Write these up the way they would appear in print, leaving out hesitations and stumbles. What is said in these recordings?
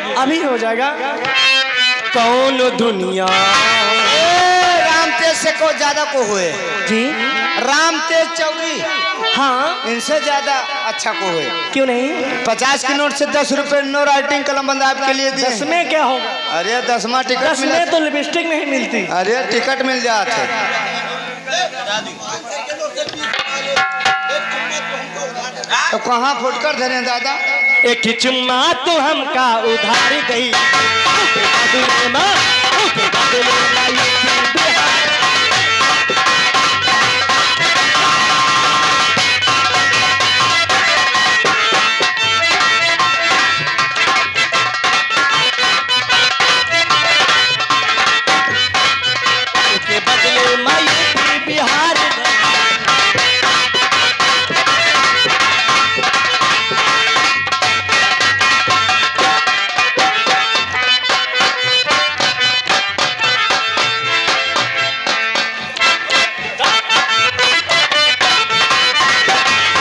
होगी। अभी हो जाएगा। कौन दुनिया राम तेज से को ज्यादा को हुए जी राम तेज चौरी, हाँ, इनसे ज्यादा अच्छा को हुए। क्यों नहीं? 50 के नोट से 10 रुपए नो राइटिंग कलम बंद आपके लिए दिए। 10 में क्या होगा? अरे 10वां टिकट 10 मिला। में तो लिपस्टिक नहीं मिलती। अरे टिकट मिल जाते। तो कहाँ फुटकर धरे दादा? एक चुम्मा तो हमका उधार गई, के बदले मैं यूपी बिहार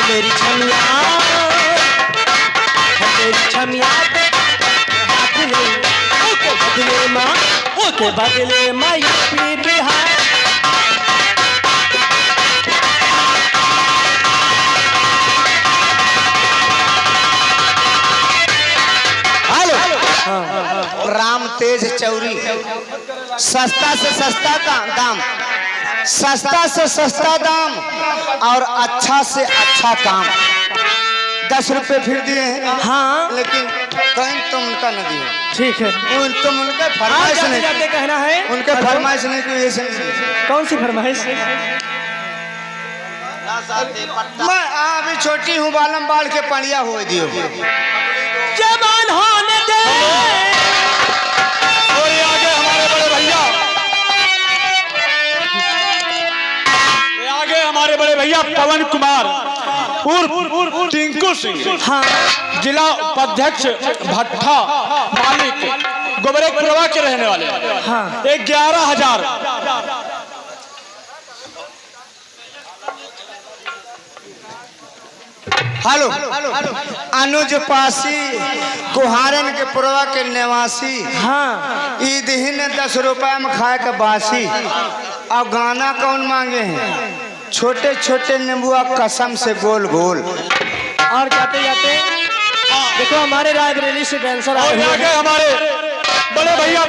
मेरी छमिया हाथ ले ओके बदले माँ ओके बदले माँ यूपी बिहार। हेलो राम तेज चौरी, सस्ता से सस्ता का दाम, सस्ता से सस्ता दाम और अच्छा से अच्छा काम। 10 रुपए फिर दिए हैं। हाँ, लेकिन कहीं तुम उनका न दिए। ठीक है। तुम उनके हाँ, फरमाइश जाते नहीं, जाते कहना है। उनके फरमाइश नहीं कोई ऐसे नहीं। कौन सी फरमाइश? मैं अभी छोटी हूँ, बालम बाल के पड़िया हो दियो। जवान होने दे। और ये आगे हमारे बड़े भैया, ये आगे हमारे बड़े भैया पवन कुमार उर्फ टिंकू सिंह, हाँ, जिला उपाध्यक्ष भट्ठा मालिक गोबरेपुरवा के रहने वाले। हाँ। 11,000। हेलो अनुज पासी कुहारन के पुरवा के निवासी। हाँ, ईद ही ने 10 रुपए में खाए के बासी। और गाना कौन मांगे हैं? छोटे छोटे नींबुआ कसम से गोल गोल। और जाते जाते देखो हमारे रायबरेली से डांसर और आए ये हुए आगे हैं। हमारे बड़े भैया